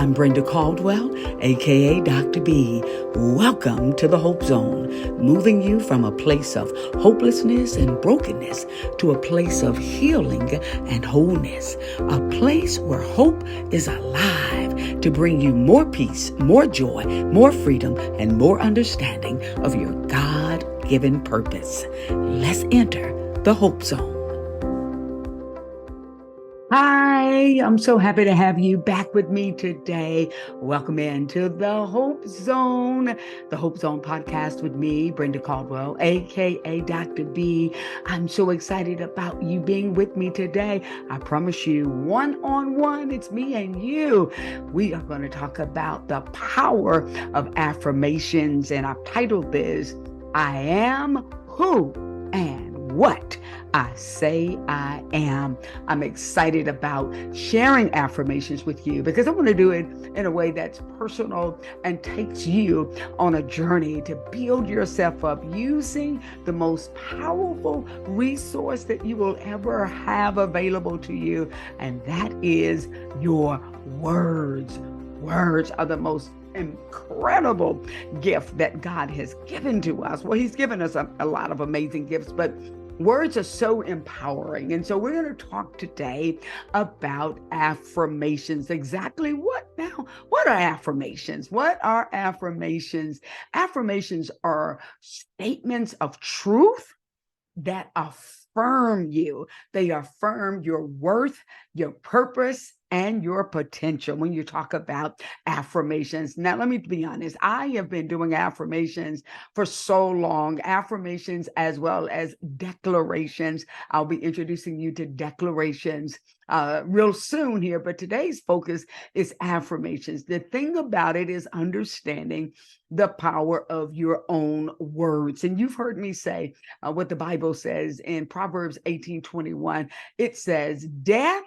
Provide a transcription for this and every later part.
I'm Brenda Caldwell, aka Dr. B. Welcome to the Hope Zone, moving you from a place of hopelessness and brokenness to a place of healing and wholeness, a place where hope is alive to bring you more peace, more joy, more freedom, and more understanding of your God-given purpose. Let's enter the Hope Zone. Hi, I'm so happy to have you back with me today. Welcome into the Hope Zone podcast with me, Brenda Caldwell, aka Dr. B. I'm so excited about you being with me today. I promise you, one-on-one, it's me and you. We are going to talk about the power of affirmations, and I've titled this, I am who and what I say I am. I'm excited about sharing affirmations with you because I want to do it in a way that's personal and takes you on a journey to build yourself up using the most powerful resource that you will ever have available to you, and that is your words. Words are the most incredible gift that God has given to us. Well, He's given us a lot of amazing gifts, but words are so empowering. And so we're going to talk today about affirmations. Exactly what now? What are affirmations? What are affirmations? Affirmations are statements of truth that affirm you. They affirm your worth, your purpose, and your potential when you talk about affirmations. Now, let me be honest. I have been doing affirmations for so long, affirmations as well as declarations. I'll be introducing you to declarations real soon here, but today's focus is affirmations. The thing about it is understanding the power of your own words. And you've heard me say what the Bible says in Proverbs 18:21. It says, death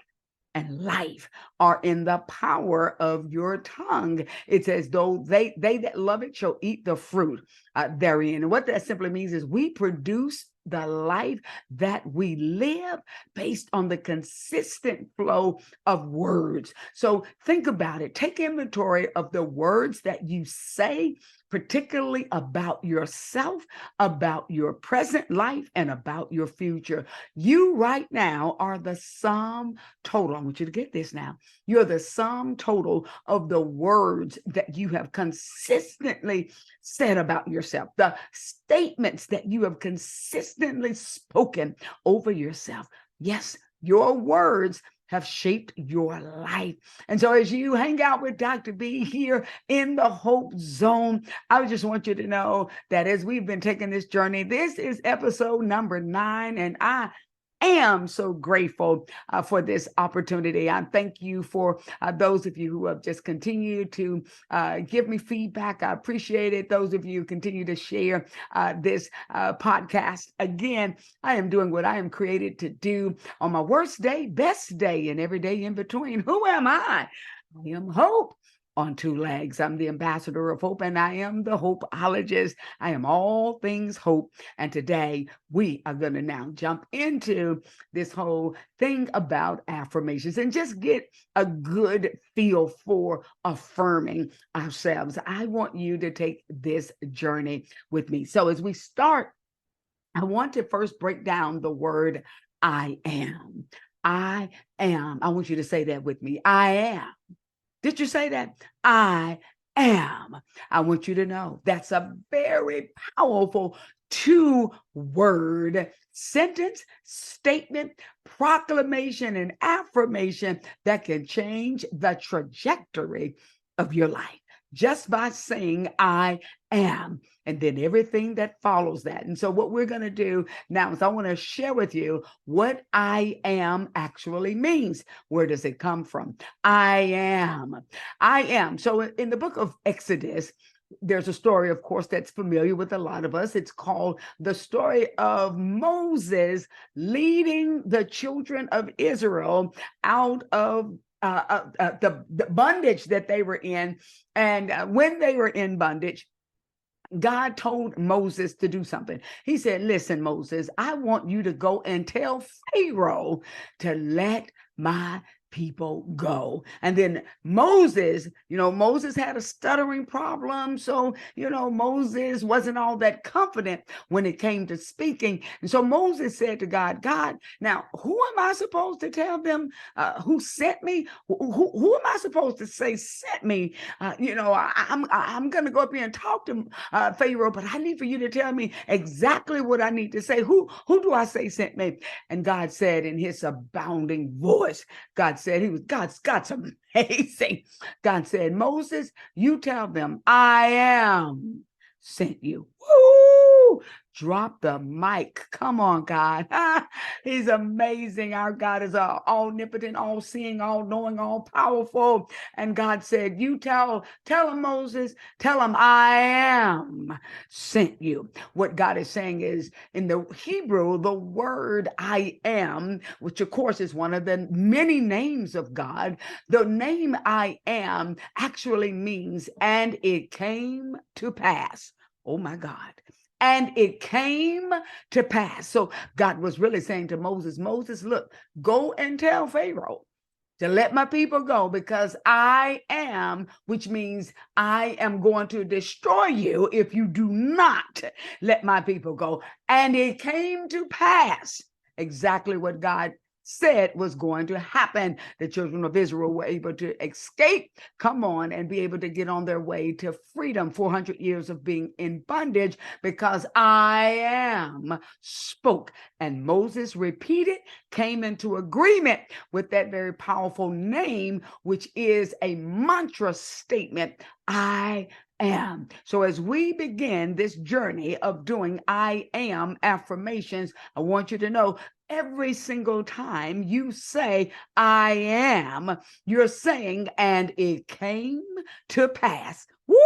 and life are in the power of your tongue. It says, though they that love it shall eat the fruit therein. And what that simply means is we produce the life that we live based on the consistent flow of words. So think about it. Take inventory of the words that you say, particularly about yourself, about your present life, and about your future. You right now are the sum total. I want you to get this now. You're the sum total of the words that you have consistently said about yourself, the statements that you have consistently spoken over yourself. Yes, your words have shaped your life. And so as you hang out with Dr. B here in the Hope Zone, I just want you to know that as we've been taking this journey, this is episode number 9, and I am so grateful for this opportunity. I thank you for those of you who have just continued to give me feedback. I appreciate it. Those of you who continue to share this podcast. Again, I am doing what I am created to do on my worst day, best day, and every day in between. Who am I? I am hope on 2 legs. I'm the ambassador of hope, and I am the hopeologist. I am all things hope. And today we are going to now jump into this whole thing about affirmations and just get a good feel for affirming ourselves. I want you to take this journey with me. So as we start, I want to first break down the word I am. I am. I want you to say that with me. I am. Did you say that? I am. I want you to know that's a very powerful 2-word sentence, statement, proclamation, and affirmation that can change the trajectory of your life just by saying I am, and then everything that follows that. And so what we're going to do now is I want to share with you what I am actually means. Where does it come from? I am. I am. So in the book of Exodus, there's a story, of course, that's familiar with a lot of us. It's called the story of Moses leading the children of Israel out of the bondage that they were in. And when they were in bondage, God told Moses to do something. He said, listen, Moses, I want you to go and tell Pharaoh to let my people go. And then Moses, Moses had a stuttering problem. So, Moses wasn't all that confident when it came to speaking. And so Moses said to God, God, now who am I supposed to tell them who sent me? Who am I supposed to say sent me? I'm going to go up here and talk to Pharaoh, but I need for you to tell me exactly what I need to say. Who do I say sent me? And God said in his abounding voice, God said, God's amazing. God said, Moses, you tell them, I am sent you. Woo! Drop the mic. Come on, God. He's amazing. Our God is omnipotent, all-seeing, all-knowing, all-powerful. And God said, you tell him, Moses, tell him I am sent you. What God is saying is, in the Hebrew, the word I am, which of course is one of the many names of God, the name I am actually means, and it came to pass. Oh my God. And it came to pass. So God was really saying to Moses, look, go and tell Pharaoh to let my people go, because I am, which means I am going to destroy you if you do not let my people go. And it came to pass exactly what God said was going to happen. The children of Israel were able to escape, and be able to get on their way to freedom, 400 years of being in bondage, because I am spoke. And Moses repeated, came into agreement with that very powerful name, which is a mantra statement, I am. So as we begin this journey of doing I am affirmations, I want you to know, every single time you say, I am, you're saying, and it came to pass. Woo!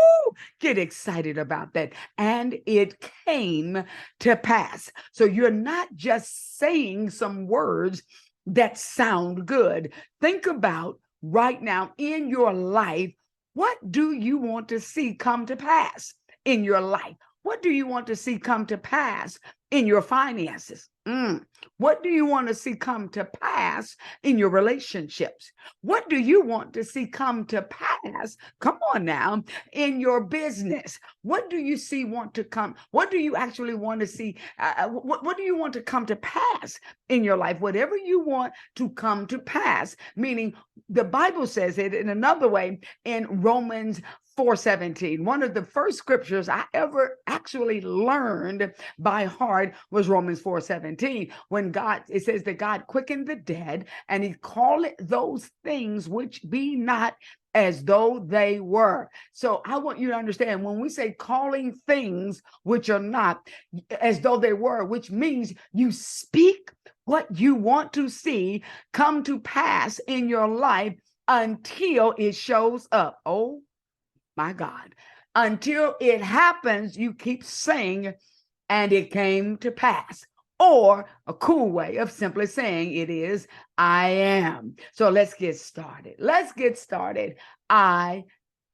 Get excited about that. And it came to pass. So you're not just saying some words that sound good. Think about right now in your life, what do you want to see come to pass in your life? What do you want to see come to pass in your finances? What do you want to see come to pass in your relationships? What do you want to see come to pass? Come on now, in your business. What do you see want to come? What do you actually want to see? What do you want to come to pass in your life? Whatever you want to come to pass, meaning the Bible says it in another way in Romans 4:17. One of the first scriptures I ever actually learned by heart was Romans 4:17. When it says that God quickened the dead, and he called those things which be not as though they were. So I want you to understand, when we say calling things which are not as though they were, which means you speak what you want to see come to pass in your life until it shows up. Oh my God. Until it happens, you keep saying, and it came to pass. Or a cool way of simply saying it is, I am. So let's get started. I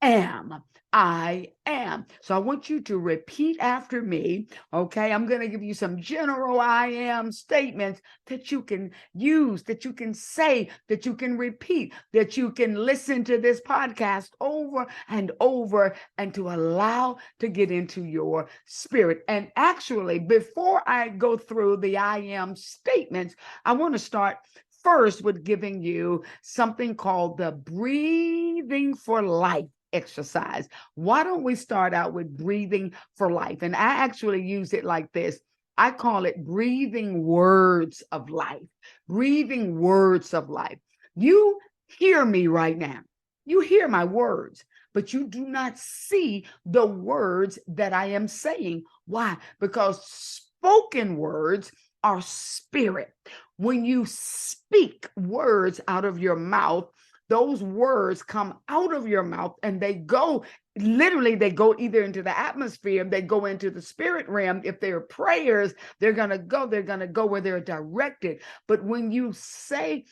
am. I am. So I want you to repeat after me. Okay. I'm going to give you some general I am statements that you can use, that you can say, that you can repeat, that you can listen to this podcast over and over, and to allow to get into your spirit. And actually, before I go through the I am statements, I want to start first with giving you something called the breathing for life exercise. Why don't we start out with breathing for life? And I actually use it like this. I call it breathing words of life. Breathing words of life. You hear me right now. You hear my words, but you do not see the words that I am saying. Why? Because spoken words are spirit. When you speak words out of your mouth, those words come out of your mouth, and they go either into the atmosphere, they go into the spirit realm. If they're prayers, they're going to go where they're directed. But when you say,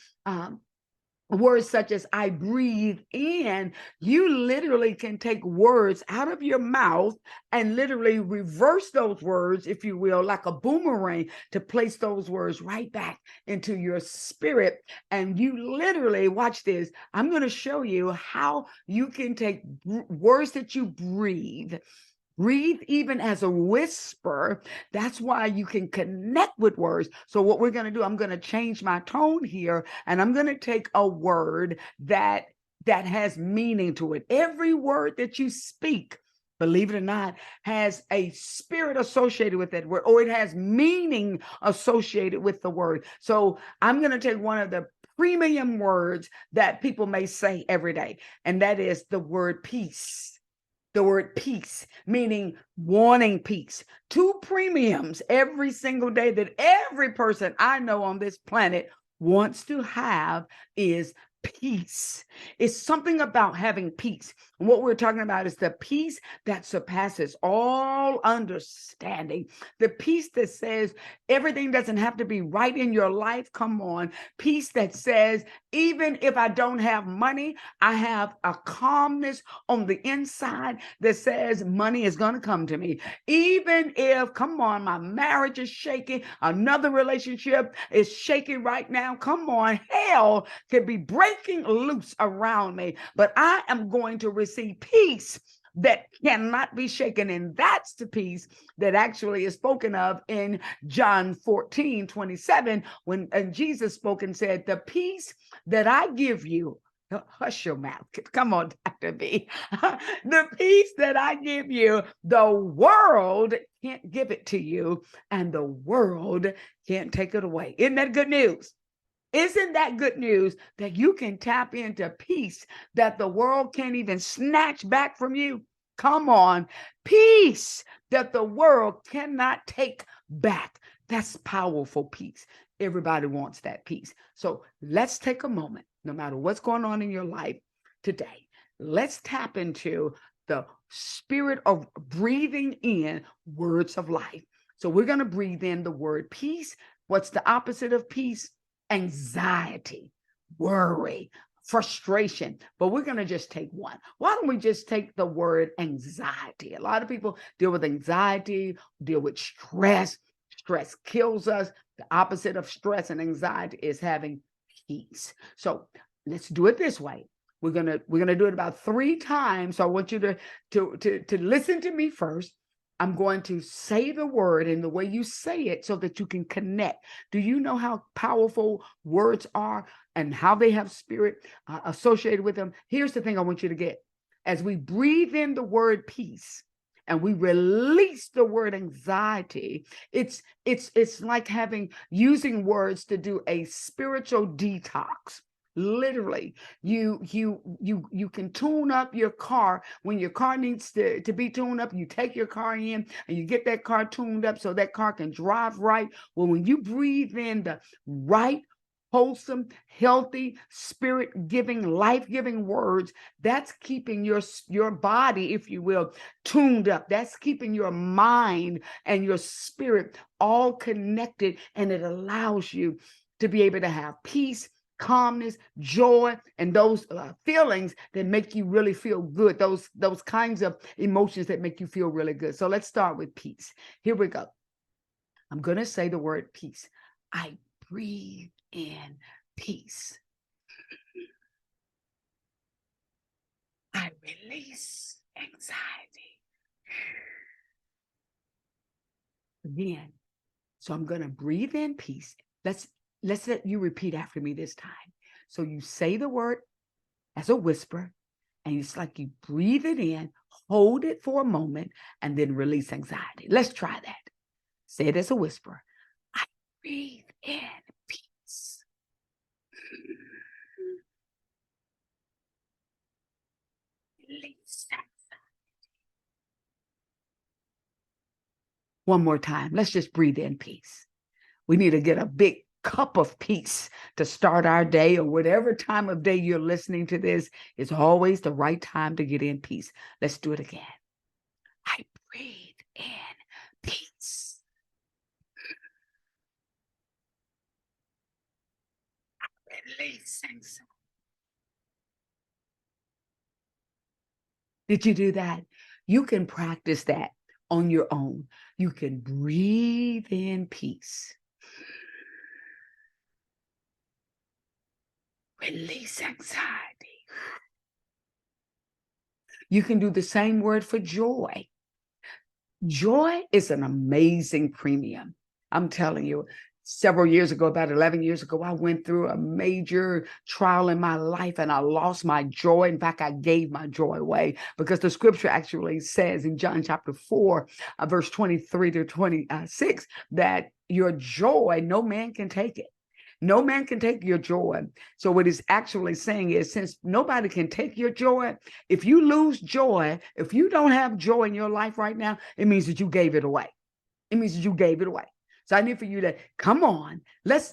words such as I breathe in, you literally can take words out of your mouth and literally reverse those words, if you will, like a boomerang, to place those words right back into your spirit. And you literally, watch this, I'm going to show you how you can take words that you breathe even as a whisper. That's why you can connect with words. So what we're going to do, I'm going to change my tone here, and I'm going to take a word that has meaning to it. Every word that you speak, believe it or not, has a spirit associated with that word, or it has meaning associated with the word. So I'm going to take one of the premium words that people may say every day, and that is the word peace. The word peace, meaning wanting peace. Two premiums every single day that every person I know on this planet wants to have is peace. It's something about having peace. And what we're talking about is the peace that surpasses all understanding. The peace that says everything doesn't have to be right in your life. Come on. Peace that says, even if I don't have money, I have a calmness on the inside that says money is going to come to me. Even if, come on, my marriage is shaking, another relationship is shaking right now. Come on, hell could be breaking loose around me, but I am going to receive peace that cannot be shaken. And that's the peace that actually is spoken of in John 14:27, when Jesus spoke and said, the peace that I give you, hush your mouth. Come on, Dr. B. The peace that I give you, the world can't give it to you, and the world can't take it away. Isn't that good news? Isn't that good news that you can tap into peace that the world can't even snatch back from you? Come on, peace that the world cannot take back. That's powerful peace. Everybody wants that peace. So let's take a moment, no matter what's going on in your life today. Let's tap into the spirit of breathing in words of life. So we're going to breathe in the word peace. What's the opposite of peace? Anxiety, worry, frustration. But we're going to just take one. Why don't we just take the word anxiety? A lot of people deal with anxiety, deal with stress. Stress kills us. The opposite of stress and anxiety is having peace. So let's do it this way. We're gonna do it about 3 times. So I want you to listen to me first. I'm going to say the word in the way you say it so that you can connect. Do you know how powerful words are and how they have spirit associated with them? Here's the thing I want you to get. As we breathe in the word peace and we release the word anxiety, it's like using words to do a spiritual detox. Literally, you can tune up your car. When your car needs to be tuned up, you take your car in and you get that car tuned up so that car can drive right. Well, when you breathe in the right, wholesome, healthy, spirit-giving, life-giving words, that's keeping your body, if you will, tuned up. That's keeping your mind and your spirit all connected, and it allows you to be able to have peace, calmness, joy, and those feelings that make you really feel good, those kinds of emotions that make you feel really good. So let's start with peace. Here we go. I'm going to say the word peace. I breathe in peace. I release anxiety. Again. So I'm going to breathe in peace. Let's let you repeat after me this time. So you say the word as a whisper, and it's like you breathe it in, hold it for a moment, and then release anxiety. Let's try that. Say it as a whisper. I breathe in peace. Release anxiety. One more time. Let's just breathe in peace. We need to get a big cup of peace to start our day, or whatever time of day you're listening to this. It's always the right time to get in peace. Let's do it again. I breathe in peace. I release anxiety. Did you do that? You can practice that on your own. You can breathe in peace, release anxiety. You can do the same word for joy. Joy is an amazing premium. I'm telling you, several years ago, about 11 years ago, I went through a major trial in my life and I lost my joy. In fact, I gave my joy away because the scripture actually says in John chapter 4, verse 23 to 26, that your joy, no man can take it. No man can take your joy. So what it's actually saying is, since nobody can take your joy, if you lose joy, if you don't have joy in your life right now, it means that you gave it away. It means that you gave it away. So I need for you to come on. Let's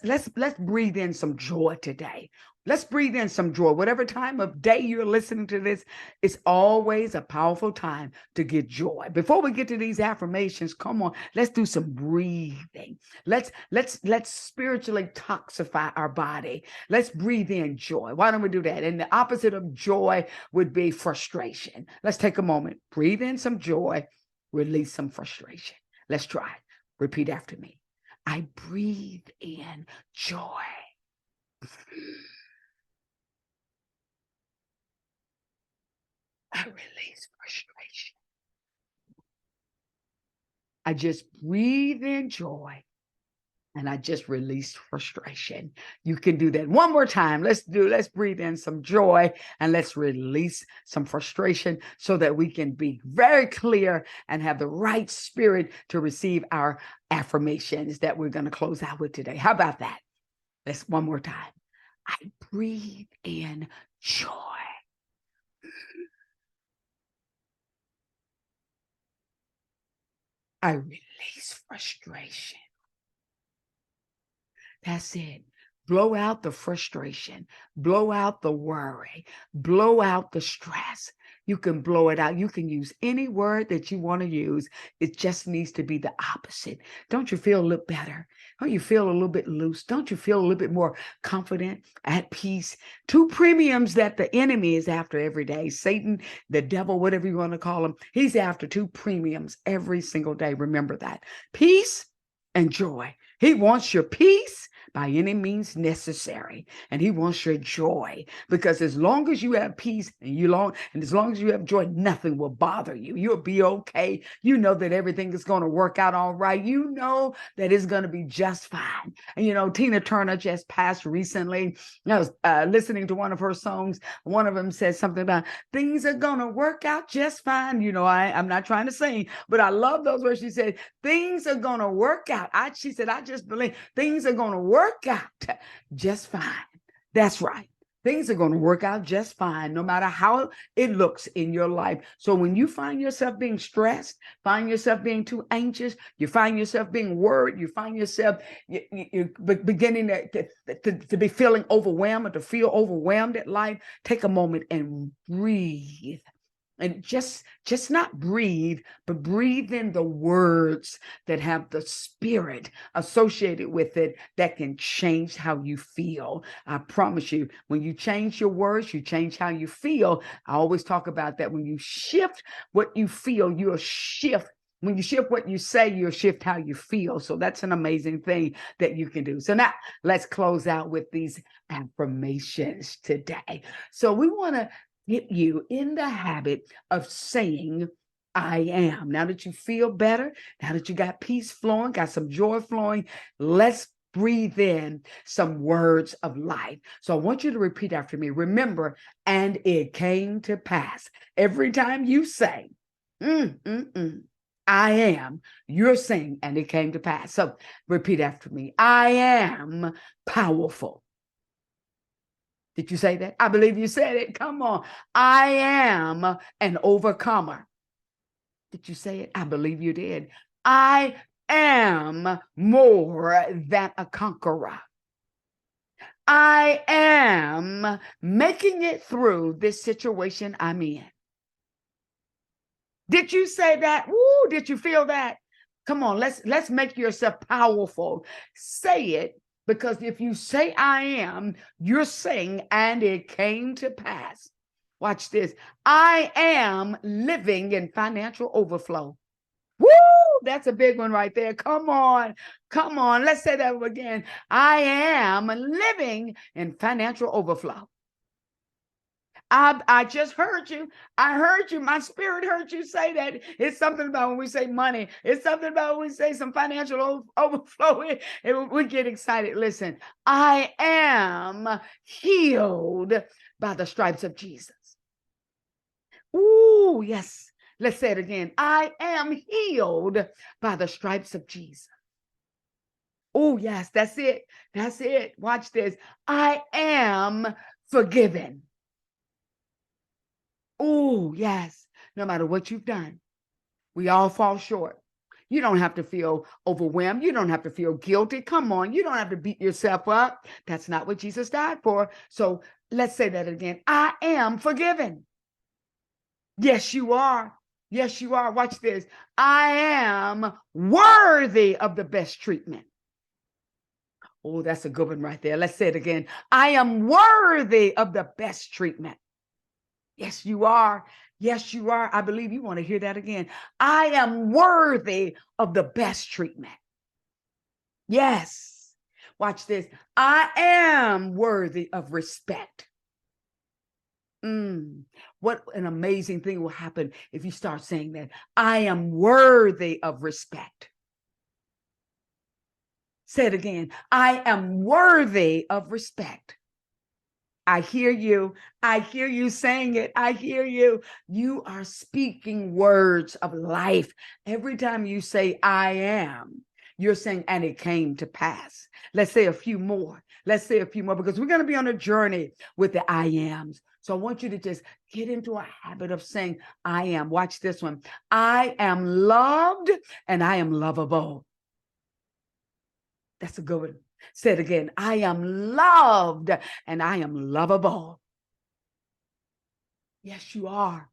breathe in some joy today. Let's breathe in some joy. Whatever time of day you're listening to this, it's always a powerful time to get joy. Before we get to these affirmations, come on, let's do some breathing. Let's spiritually toxify our body. Let's breathe in joy. Why don't we do that? And the opposite of joy would be frustration. Let's take a moment. Breathe in some joy, release some frustration. Let's try. Repeat after me. I breathe in joy. I release frustration. I just breathe in joy and I just release frustration. You can do that one more time. Let's breathe in some joy and let's release some frustration so that we can be very clear and have the right spirit to receive our affirmations that we're going to close out with today. How about that? Let's one more time. I breathe in joy. I release frustration. That's it. Blow out the frustration, blow out the worry, blow out the stress. You can blow it out. You can use any word that you want to use. It just needs to be the opposite. Don't you feel a little better? Don't you feel a little bit loose? Don't you feel a little bit more confident, at peace? Two premiums that the enemy is after every day. Satan, the devil, whatever you want to call him, he's after two premiums every single day. Remember that. Peace and joy. He wants your peace by any means necessary. And he wants your joy, because as long as you have peace and as long as you have joy, nothing will bother you. You'll be okay. You know that everything is going to work out all right. You know that it's going to be just fine. And Tina Turner just passed recently. I was listening to one of her songs. One of them said something about things are going to work out just fine. I'm not trying to sing, but I love those words. She said, things are going to work out. She said, I just believe things are going to work out just fine. That's right. Things are going to work out just fine, no matter how it looks in your life. So when you find yourself being stressed, find yourself being too anxious, you find yourself being worried, you find yourself you're beginning to be feeling overwhelmed, or to feel overwhelmed at life, take a moment and breathe. And just not breathe, but breathe in the words that have the spirit associated with it that can change how you feel. I promise you, when you change your words, you change how you feel. I always talk about that. When you shift what you feel, you'll shift. When you shift what you say, you'll shift how you feel. So that's an amazing thing that you can do. So now let's close out with these affirmations today. So we want to get you in the habit of saying, I am. Now that you feel better, now that you got peace flowing, got some joy flowing, let's breathe in some words of life. So I want you to repeat after me. Remember, and it came to pass. Every time you say, I am, you're saying, and it came to pass. So repeat after me. I am powerful. Did you say that? I believe you said it. Come on. I am an overcomer. Did you say it? I believe you did. I am more than a conqueror. I am making it through this situation I'm in. Did you say that? Woo, did you feel that? Come on, let's make yourself powerful. Say it, because if you say I am, you're saying, and it came to pass. Watch this. I am living in financial overflow. Woo! That's a big one right there. Come on. Come on. Let's say that again. I am living in financial overflow. I just heard you. I heard you. My spirit heard you say that. It's something about when we say money. It's something about when we say some financial overflow. We get excited. Listen, I am healed by the stripes of Jesus. Ooh, yes. Let's say it again. I am healed by the stripes of Jesus. Oh, yes, that's it. That's it. Watch this. I am forgiven. Oh, yes. No matter what you've done, we all fall short. You don't have to feel overwhelmed. You don't have to feel guilty. Come on. You don't have to beat yourself up. That's not what Jesus died for. So let's say that again. I am forgiven. Yes, you are. Yes, you are. Watch this. I am worthy of the best treatment. Oh, that's a good one right there. Let's say it again. I am worthy of the best treatment. Yes, you are. Yes, you are. I believe you want to hear that again. I am worthy of the best treatment. Yes. Watch this. I am worthy of respect. What an amazing thing will happen if you start saying that. I am worthy of respect. Say it again. I am worthy of respect. I hear you. I hear you saying it. I hear you. You are speaking words of life. Every time you say, I am, you're saying, and it came to pass. Let's say a few more. Let's say a few more, because we're going to be on a journey with the I ams. So I want you to just get into a habit of saying, I am. Watch this one. I am loved and I am lovable. That's a good one. Say it again. I am loved and I am lovable. Yes, you are.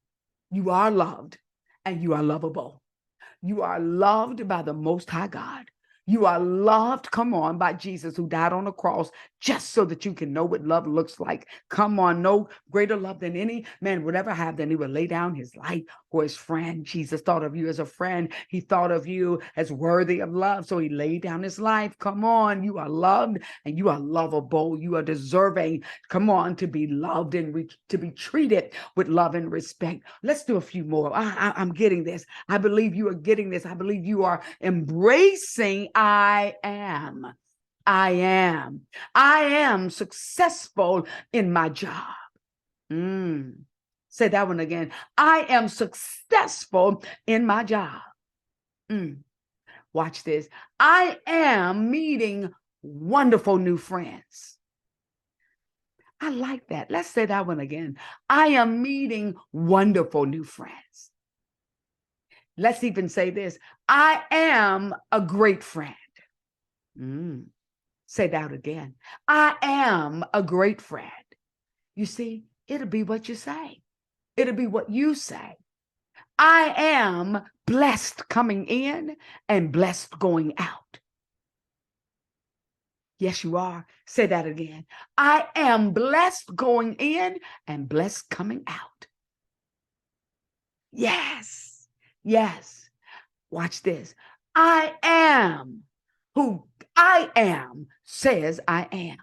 You are loved and you are lovable. You are loved by the Most High God. You are loved, come on, by Jesus who died on the cross just so that you can know what love looks like. Come on, no greater love than any man would ever have than he would lay down his life for his friend. Jesus thought of you as a friend. He thought of you as worthy of love. So he laid down his life. Come on, you are loved and you are lovable. You are deserving, come on, to be loved and to be treated with love and respect. Let's do a few more. I'm getting this. I believe you are getting this. I believe you are embracing I am. I am. I am successful in my job. Say that one again. I am successful in my job. Watch this. I am meeting wonderful new friends. I like that. Let's say that one again. I am meeting wonderful new friends. Let's even say this. I am a great friend. Say that again. I am a great friend. You see, it'll be what you say. It'll be what you say. I am blessed coming in and blessed going out. Yes, you are. Say that again. I am blessed going in and blessed coming out. Yes. Yes. Watch this. I am who I am says I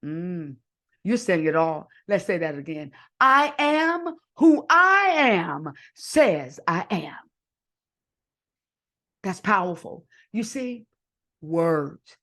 am. You're saying it all. Let's say that again. I am who I am says I am. That's powerful. You see, words.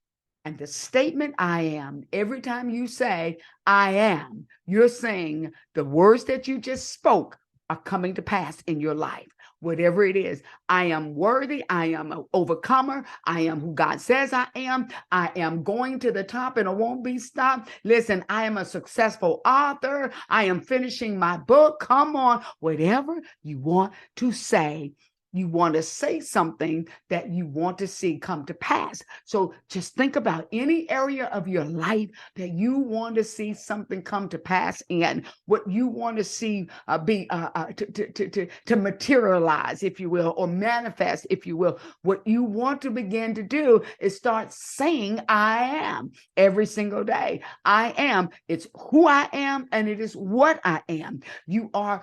And the statement I am, every time you say I am, you're saying the words that you just spoke are coming to pass in your life. Whatever it is, I am worthy. I am an overcomer. I am who God says I am. I am going to the top and I won't be stopped. Listen, I am a successful author. I am finishing my book. Come on, whatever you want to say, You want to say something that you want to see come to pass. So just think about any area of your life that you want to see something come to pass in, what you want to see to materialize, if you will, or manifest, if you will. What you want to begin to do is start saying, I am, every single day. I am. It's who I am, and it is what I am. You are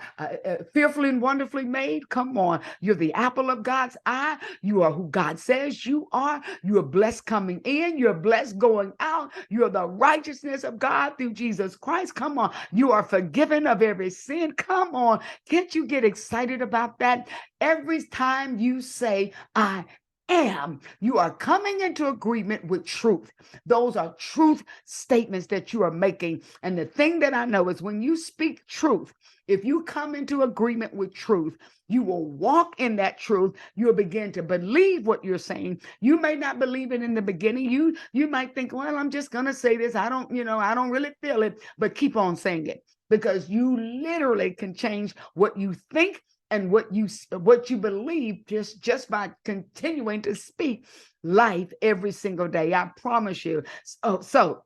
fearfully and wonderfully made. Come on. You're the apple of God's eye. You are who God says you are. You are blessed coming in. You're blessed going out. You're the righteousness of God through Jesus Christ. Come on. You are forgiven of every sin. Come on. Can't you get excited about that? Every time you say, I am, you are coming into agreement with truth. Those are truth statements that you are making. And the thing that I know is when you speak truth, if you come into agreement with truth, you will walk in that truth. You'll begin to believe what you're saying. You may not believe it in the beginning. You might think, well, I'm just going to say this. I don't really feel it, but keep on saying it, because you literally can change what you think and what you believe just by continuing to speak life every single day. I promise you. So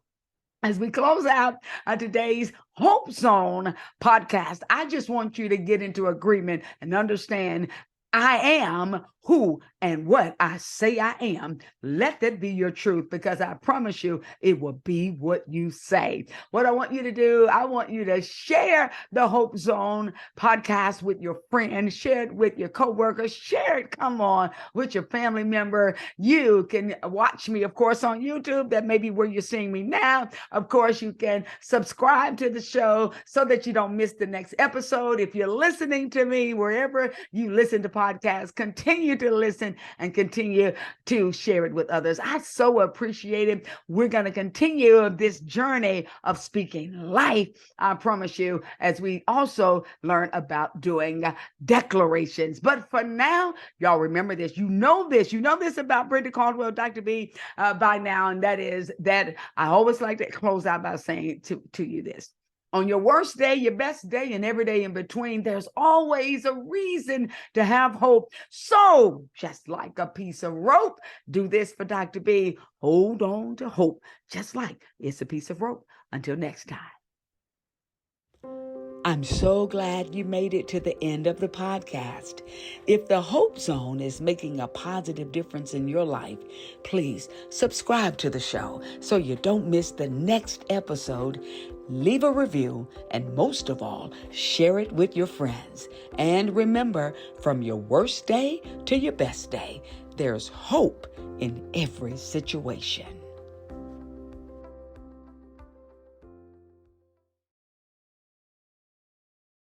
as we close out today's Hope Zone podcast, I just want you to get into agreement and understand I am who and what I say I am. Let that be your truth, because I promise you it will be what you say. What I want you to do, I want you to share the Hope Zone podcast with your friends, share it with your coworkers, share it, come on, with your family member. You can watch me, of course, on YouTube. That may be where you're seeing me now. Of course, you can subscribe to the show so that you don't miss the next episode. If you're listening to me wherever you listen to podcasts, continue to listen and continue to share it with others. I so appreciate it. We're going to continue this journey of speaking life, I promise you, as we also learn about doing declarations. But for now, y'all remember this. You know this about Brenda Caldwell, Dr. B, by now, and that is that I always like to close out by saying to you this. On your worst day, your best day, and every day in between, there's always a reason to have hope. So, just like a piece of rope, do this for Dr. B. Hold on to hope, just like it's a piece of rope. Until next time. I'm so glad you made it to the end of the podcast. If the Hope Zone is making a positive difference in your life, please subscribe to the show so you don't miss the next episode. Leave a review, and most of all, share it with your friends. And remember, from your worst day to your best day, there's hope in every situation.